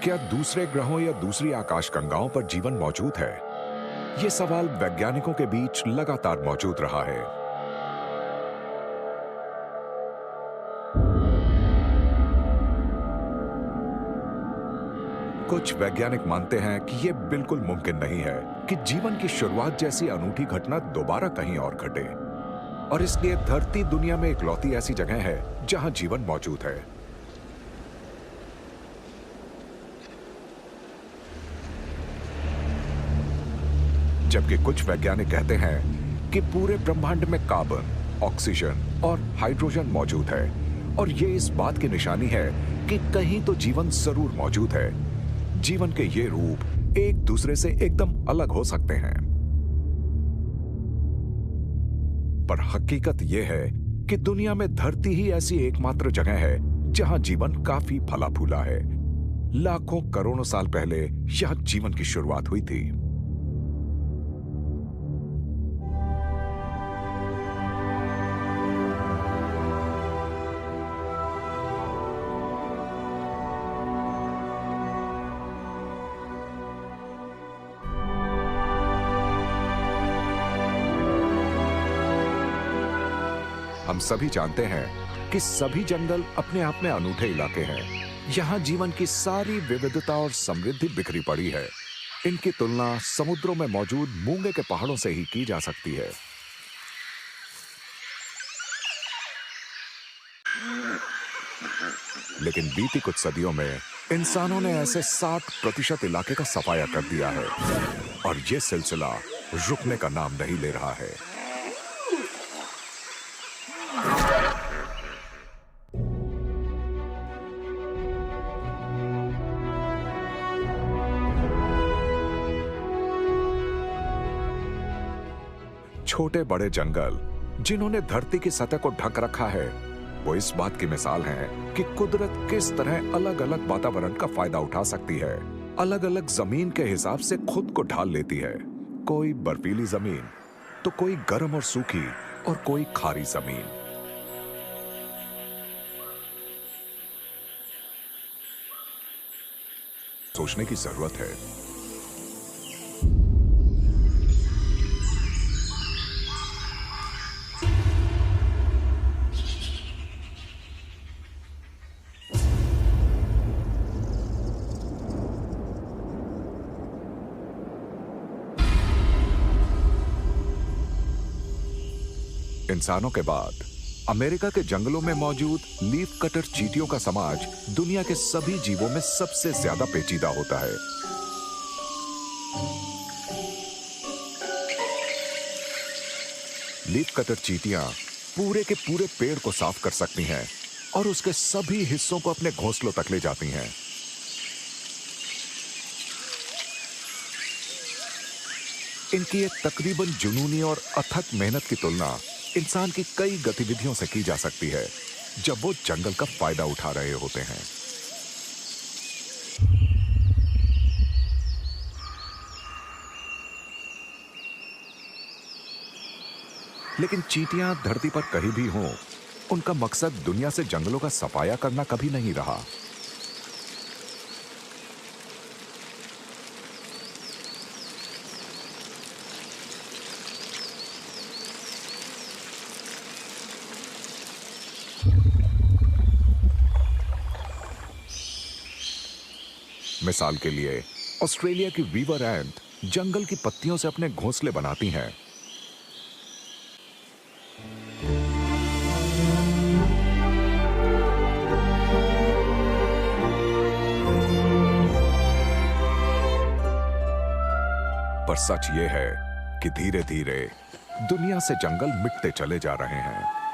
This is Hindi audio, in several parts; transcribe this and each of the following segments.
क्या दूसरे ग्रहों या दूसरी आकाशगंगाओं पर जीवन मौजूद है? ये सवाल वैज्ञानिकों के बीच लगातार मौजूद रहा है। कुछ वैज्ञानिक मानते हैं कि यह बिल्कुल मुमकिन नहीं है कि जीवन की शुरुआत जैसी अनूठी घटना दोबारा कहीं और घटे, और इसलिए धरती दुनिया में इकलौती ऐसी जगह है जहां जीवन मौजूद है। जबकि कुछ वैज्ञानिक कहते हैं कि पूरे ब्रह्मांड में कार्बन, ऑक्सीजन और हाइड्रोजन मौजूद है, और ये इस बात की निशानी है कि कहीं तो जीवन जरूर मौजूद है। जीवन के ये रूप एक दूसरे से एकदम अलग हो सकते हैं, पर हकीकत यह है कि दुनिया में धरती ही ऐसी एकमात्र जगह है जहां जीवन काफी फला फूला है। लाखों करोड़ों साल पहले यहां जीवन की शुरुआत हुई थी। हम सभी जानते हैं कि सभी जंगल अपने आप में अनूठे इलाके हैं। यहाँ जीवन की सारी विविधता और समृद्धि बिखरी पड़ी है। इनकी तुलना समुद्रों में मौजूद मूंगे के पहाड़ों से ही की जा सकती है। लेकिन बीती कुछ सदियों में इंसानों ने ऐसे 60% इलाके का सफाया कर दिया है, और यह सिलसिला रुकने का नाम नहीं ले रहा है। छोटे बड़े जंगल जिन्होंने धरती की सतह को ढक रखा है, वो इस बात की मिसाल हैं कि कुदरत किस तरह अलग अलग वातावरण का फायदा उठा सकती है। अलग अलग जमीन के हिसाब से खुद को ढाल लेती है। कोई बर्फीली जमीन, तो कोई गर्म और सूखी, और कोई खारी जमीन। सोचने की जरूरत है। इंसानों के बाद अमेरिका के जंगलों में मौजूद लीफ कटर चींटियों का समाज दुनिया के सभी जीवों में सबसे ज्यादा पेचीदा होता है। लीफ कटर चींटियां पूरे के पूरे पेड़ को साफ कर सकती हैं और उसके सभी हिस्सों को अपने घोंसलों तक ले जाती हैं। इनकी एक तकरीबन जुनूनी और अथक मेहनत की तुलना इंसान की कई गतिविधियों से की जा सकती है जब वो जंगल का फायदा उठा रहे होते हैं। लेकिन चींटियां धरती पर कहीं भी हों, उनका मकसद दुनिया से जंगलों का सफाया करना कभी नहीं रहा। मिसाल के लिए ऑस्ट्रेलिया की वीवर एंट जंगल की पत्तियों से अपने घोंसले बनाती हैं। पर सच ये है कि धीरे धीरे दुनिया से जंगल मिटते चले जा रहे हैं।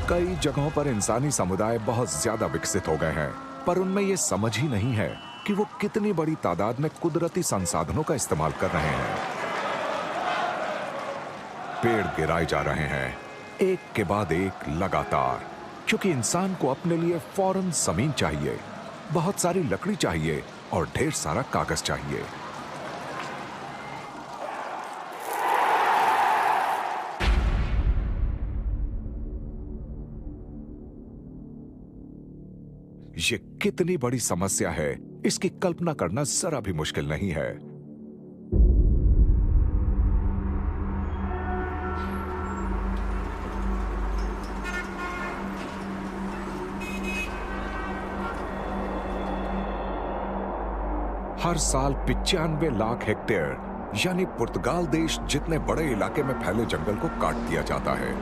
कई जगहों पर इंसानी समुदाय बहुत ज्यादा विकसित हो गए हैं, पर उनमें यह समझ ही नहीं है कि वो कितनी बड़ी तादाद में कुदरती संसाधनों का इस्तेमाल कर रहे हैं। पेड़ गिराए जा रहे हैं एक के बाद एक लगातार, क्योंकि इंसान को अपने लिए फौरन जमीन चाहिए, बहुत सारी लकड़ी चाहिए और ढेर सारा कागज चाहिए। ये कितनी बड़ी समस्या है, इसकी कल्पना करना जरा भी मुश्किल नहीं है। हर साल 95 लाख हेक्टेयर यानी पुर्तगाल देश जितने बड़े इलाके में फैले जंगल को काट दिया जाता है।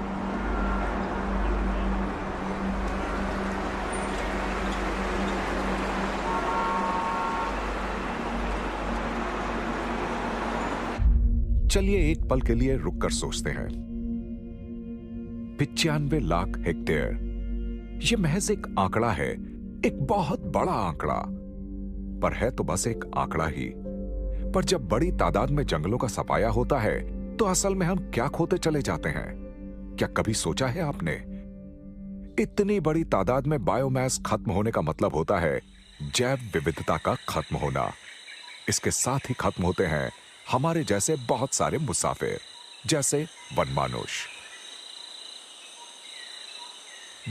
चलिए एक पल के लिए रुककर सोचते हैं। 95 लाख हेक्टेयर, यह महज एक आंकड़ा है, एक बहुत बड़ा आंकड़ा, पर है तो बस एक आंकड़ा ही। पर जब बड़ी तादाद में जंगलों का सफाया होता है तो असल में हम क्या खोते चले जाते हैं? क्या कभी सोचा है आपने? इतनी बड़ी तादाद में बायोमास खत्म होने का मतलब होता है जैव विविधता का खत्म होना। इसके साथ ही खत्म होते हैं हमारे जैसे बहुत सारे मुसाफिर, जैसे वनमानुष।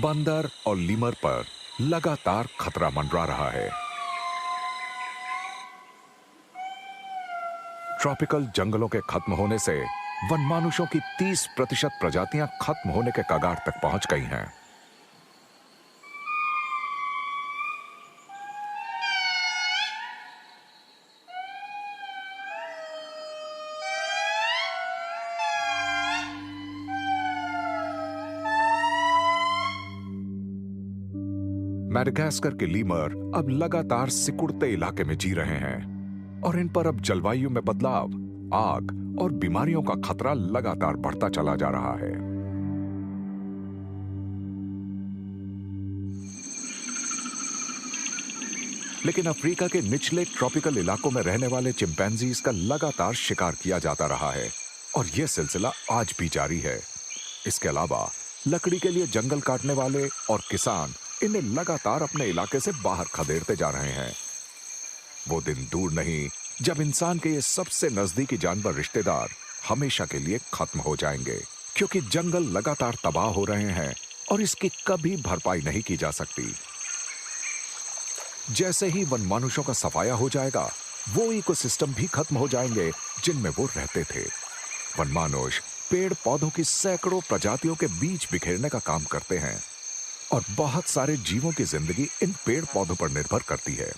बंदर और लीमर पर लगातार खतरा मंडरा रहा है। ट्रॉपिकल जंगलों के खत्म होने से वनमानुषों की 30% प्रजातियां खत्म होने के कगार तक पहुंच गई हैं। मैडागास्कर के लीमर अब लगातार सिकुड़ते इलाके में जी रहे हैं और इन पर अब जलवायु में बदलाव, आग और बीमारियों का खतरा लगातार बढ़ता चला जा रहा है। लेकिन अफ्रीका के निचले ट्रॉपिकल इलाकों में रहने वाले चिंपैंजीज का लगातार शिकार किया जाता रहा है और यह सिलसिला आज भी जारी है। इसके अलावा लकड़ी के लिए जंगल काटने वाले और किसान इन्हें लगातार अपने इलाके से बाहर खदेड़ते जा रहे हैं। वो दिन दूर नहीं जब इंसान के ये सबसे नजदीकी जानवर रिश्तेदार हमेशा के लिए खत्म हो जाएंगे, क्योंकि जंगल लगातार तबाह हो रहे हैं और इसकी कभी भरपाई नहीं की जा सकती। जैसे ही वनमानुषों का सफाया हो जाएगा, वो इकोसिस्टम भी खत्म हो जाएंगे जिनमें वो रहते थे। वनमानुष पेड़ पौधों की सैकड़ों प्रजातियों के बीच बिखेरने का काम करते हैं और बहुत सारे जीवों की जिंदगी इन पेड़ पौधों पर निर्भर करती है।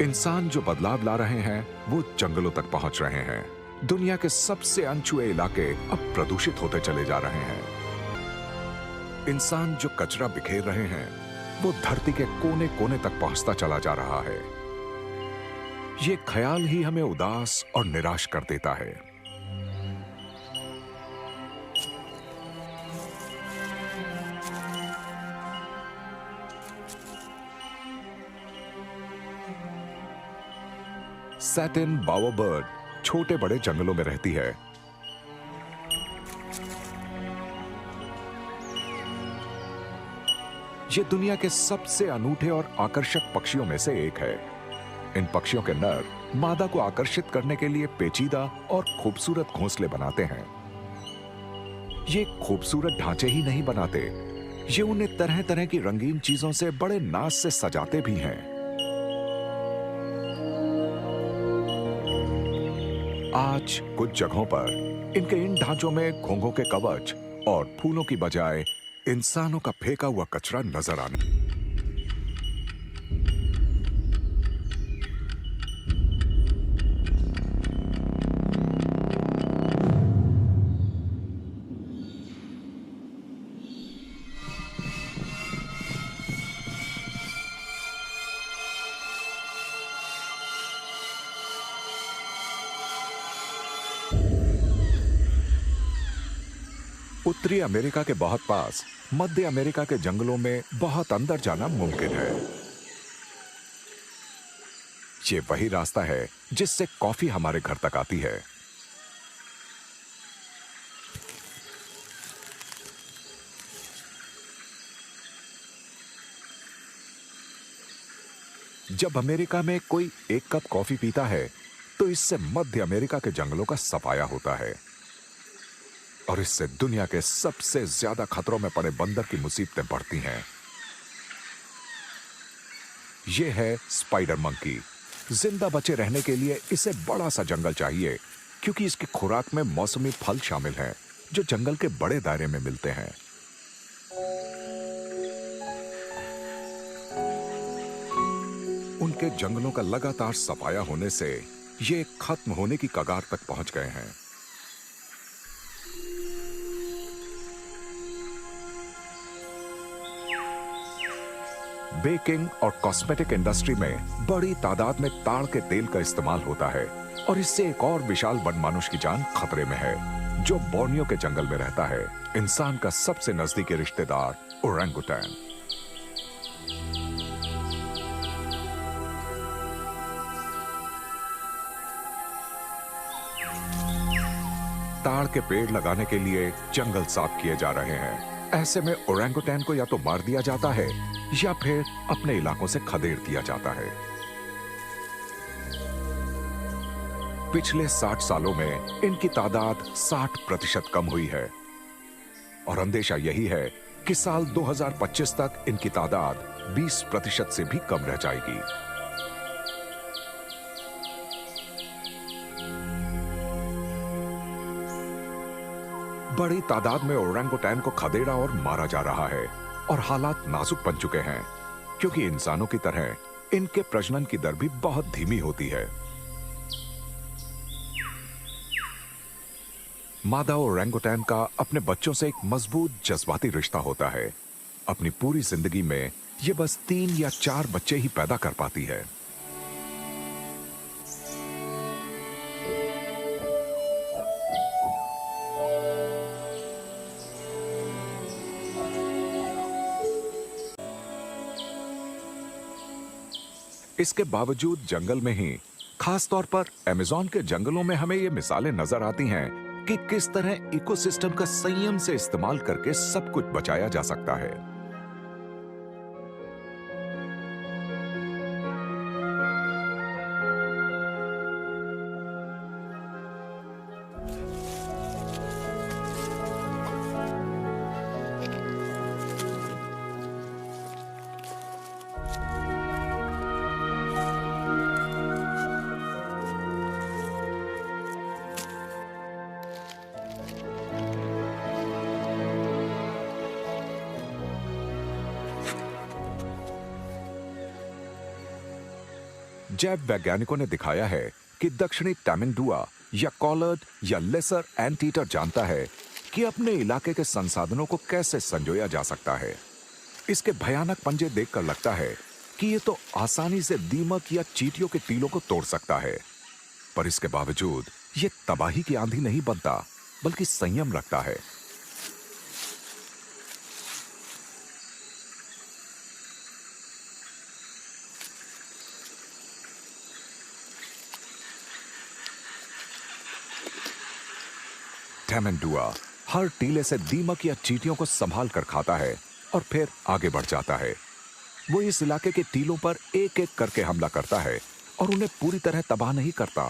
इंसान जो बदलाव ला रहे हैं वो जंगलों तक पहुंच रहे हैं। दुनिया के सबसे अनछुए इलाके अब प्रदूषित होते चले जा रहे हैं। इंसान जो कचरा बिखेर रहे हैं वो धरती के कोने कोने तक पहुंचता चला जा रहा है। ये ख्याल ही हमें उदास और निराश कर देता है। सैटिन बाओबर्ड छोटे बड़े जंगलों में रहती है। ये दुनिया के सबसे अनूठे और आकर्षक पक्षियों में से एक है। इन पक्षियों के नर मादा को आकर्षित करने के लिए पेचीदा और खूबसूरत घोंसले बनाते हैं। ये खूबसूरत ढांचे ही नहीं बनाते, ये उन्हें तरह तरह की रंगीन चीजों से बड़े नाज से सजाते भी हैं। आज कुछ जगहों पर इनके इन ढांचों में घोंघों के कवच और फूलों की बजाय इंसानों का फेंका हुआ कचरा नजर आने। उत्तरी अमेरिका के बहुत पास मध्य अमेरिका के जंगलों में बहुत अंदर जाना मुमकिन है। ये वही रास्ता है जिससे कॉफी हमारे घर तक आती है। जब अमेरिका में कोई एक कप कॉफी पीता है तो इससे मध्य अमेरिका के जंगलों का सफाया होता है और इससे दुनिया के सबसे ज्यादा खतरों में पड़े बंदर की मुसीबतें बढ़ती हैं। यह है स्पाइडर मंकी। जिंदा बचे रहने के लिए इसे बड़ा सा जंगल चाहिए क्योंकि इसकी खुराक में मौसमी फल शामिल हैं जो जंगल के बड़े दायरे में मिलते हैं। उनके जंगलों का लगातार सफाया होने से ये खत्म होने की कगार तक पहुंच गए हैं। बेकिंग और कॉस्मेटिक इंडस्ट्री में बड़ी तादाद में ताड़ के तेल का इस्तेमाल होता है और इससे एक और विशाल वनमानुष की जान खतरे में है जो बोर्नियो के जंगल में रहता है, इंसान का सबसे नजदीकी रिश्तेदार ओरंगुटैन। ताड़ के पेड़ लगाने के लिए जंगल साफ किए जा रहे हैं। ऐसे में ओरंगुटैन को या तो मार दिया जाता है या फिर अपने इलाकों से खदेड़ दिया जाता है। पिछले 60 सालों में इनकी तादाद 60% कम हुई है और अंदेशा यही है कि साल 2025 तक इनकी तादाद 20% से भी कम रह जाएगी। बड़ी तादाद में ओरंगुटैन को खदेड़ा और मारा जा रहा है और हालात नाजुक बन चुके हैं क्योंकि इंसानों की तरह इनके प्रजनन की दर भी बहुत धीमी होती है। मादा ओरंगुटैन का अपने बच्चों से एक मजबूत जज्बाती रिश्ता होता है। अपनी पूरी जिंदगी में ये बस 3 या 4 बच्चे ही पैदा कर पाती है। इसके बावजूद जंगल में ही, खास तौर पर अमेज़न के जंगलों में हमें ये मिसालें नजर आती हैं कि किस तरह इकोसिस्टम का संयम से इस्तेमाल करके सब कुछ बचाया जा सकता है। जैव वैज्ञानिकों ने दिखाया है कि दक्षिणी तामिंडुआ या कॉलर्ड या लेसर एंटीटर जानता है कि अपने इलाके के संसाधनों को कैसे संजोया जा सकता है। इसके भयानक पंजे देखकर लगता है कि ये तो आसानी से दीमक या चींटियों के टीलों को तोड़ सकता है, पर इसके बावजूद ये तबाही की आंधी नहीं बनता बल्कि संयम रखता है। तामिंडुआ हर टीले से दीमक या चींटियों को संभाल कर खाता है और फिर आगे बढ़ जाता है। वो इस इलाके के टीलों पर एक एक करके हमला करता है और उन्हें पूरी तरह तबाह नहीं करता।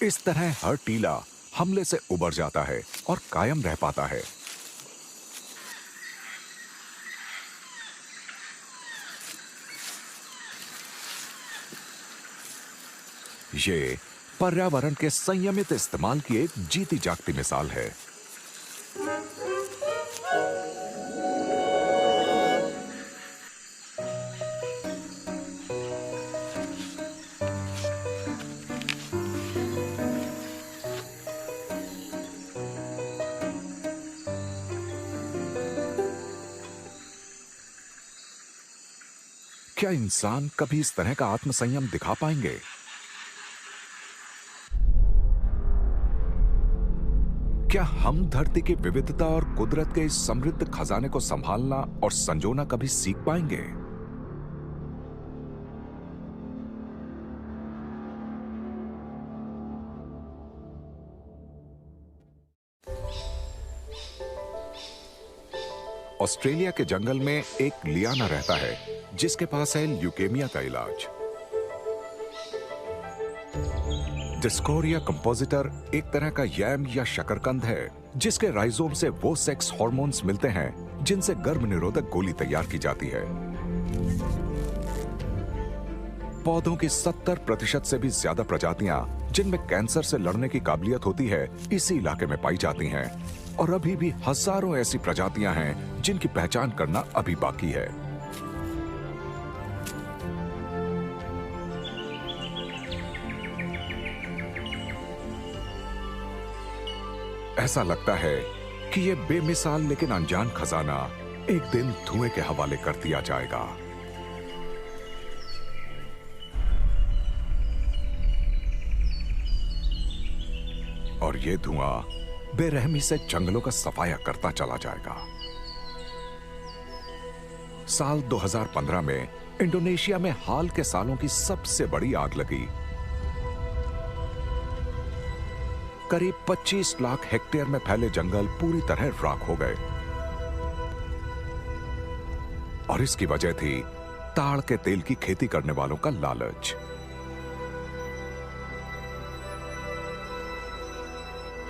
इस तरह हर टीला हमले से उबर जाता है और कायम रह पाता है। ये पर्यावरण के संयमित इस्तेमाल की एक जीती जागती मिसाल है। क्या इंसान कभी इस तरह का आत्मसंयम दिखा पाएंगे? क्या हम धरती की विविधता और कुदरत के इस समृद्ध खजाने को संभालना और संजोना कभी सीख पाएंगे? ऑस्ट्रेलिया के जंगल में एक लियाना रहता है जिसके पास है ल्यूकेमिया का इलाज। डिस्कोरिया कंपोजिटर एक तरह का यैम या शकरकंद है जिसके राइजोम से वो सेक्स हार्मोन्स मिलते हैं जिनसे गर्भ निरोधक गोली तैयार की जाती है। पौधों की 70% से भी ज्यादा प्रजातियां जिनमें कैंसर से लड़ने की काबिलियत होती है इसी इलाके में पाई जाती हैं और अभी भी हजारों ऐसी प्रजातियां हैं जिनकी पहचान करना अभी बाकी है। ऐसा लगता है कि ये बेमिसाल लेकिन अनजान खजाना एक दिन धुएं के हवाले कर दिया जाएगा। और ये धुआं बेरहमी से जंगलों का सफाया करता चला जाएगा। साल 2015 में इंडोनेशिया में हाल के सालों की सबसे बड़ी आग लगी। करीब 25 लाख हेक्टेयर में फैले जंगल पूरी तरह राख हो गए और इसकी वजह थी ताड़ के तेल की खेती करने वालों का लालच।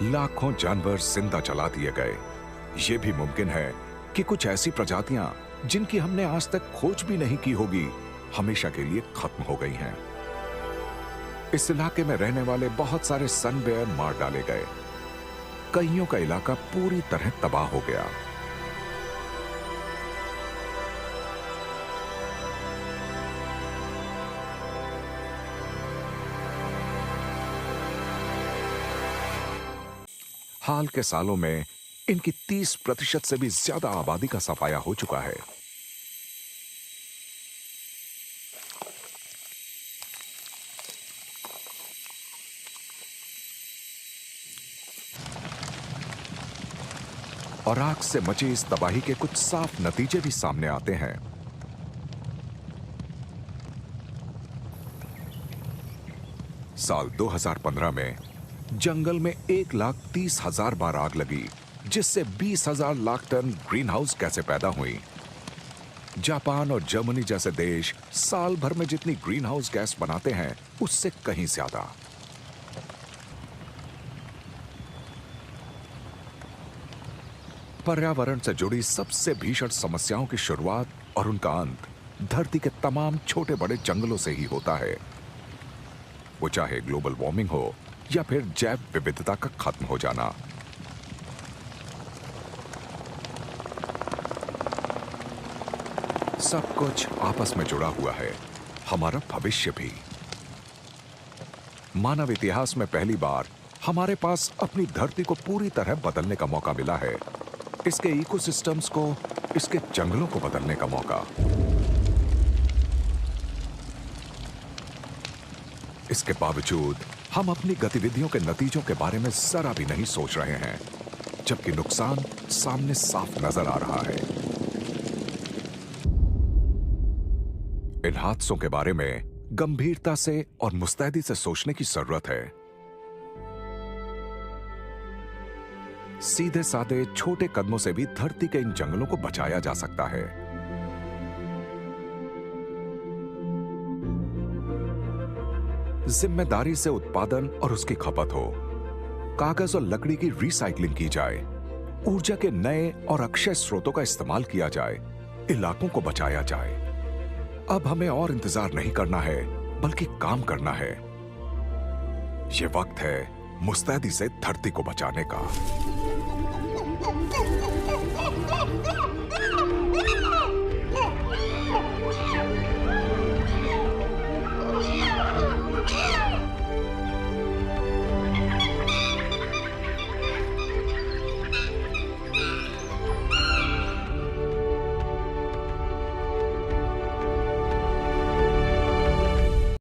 लाखों जानवर जिंदा जला दिए गए। यह भी मुमकिन है कि कुछ ऐसी प्रजातियां जिनकी हमने आज तक खोज भी नहीं की होगी हमेशा के लिए खत्म हो गई हैं। इस इलाके में रहने वाले बहुत सारे सन बेयर मार डाले गए। कईयों का इलाका पूरी तरह तबाह हो गया। हाल के सालों में इनकी 30% से भी ज्यादा आबादी का सफाया हो चुका है। और आग से मची इस तबाही के कुछ साफ नतीजे भी सामने आते हैं। साल 2015 में जंगल में 1,30,000 बार आग लगी जिससे 20,000 लाख टन ग्रीन हाउस गैसें पैदा हुई। जापान और जर्मनी जैसे देश साल भर में जितनी ग्रीन हाउस गैस बनाते हैं उससे कहीं ज्यादा। पर्यावरण से जुड़ी सबसे भीषण समस्याओं की शुरुआत और उनका अंत धरती के तमाम छोटे बड़े जंगलों से ही होता है। वो चाहे ग्लोबल वार्मिंग हो या फिर जैव विविधता का खत्म हो जाना। सब कुछ आपस में जुड़ा हुआ है, हमारा भविष्य भी। मानव इतिहास में पहली बार हमारे पास अपनी धरती को पूरी तरह बदलने का मौका मिला है। इसके इकोसिस्टम्स को, इसके जंगलों को बदलने का मौका। इसके बावजूद हम अपनी गतिविधियों के नतीजों के बारे में जरा भी नहीं सोच रहे हैं, जबकि नुकसान सामने साफ नजर आ रहा है। इन हादसों के बारे में गंभीरता से और मुस्तैदी से सोचने की जरूरत है। सीधे साधे छोटे कदमों से भी धरती के इन जंगलों को बचाया जा सकता है। जिम्मेदारी से उत्पादन और उसकी खपत हो, कागज और लकड़ी की रिसाइकलिंग की जाए, ऊर्जा के नए और अक्षय स्रोतों का इस्तेमाल किया जाए, इलाकों को बचाया जाए। अब हमें और इंतजार नहीं करना है बल्कि काम करना है। यह वक्त है मुस्तैदी से धरती को बचाने का।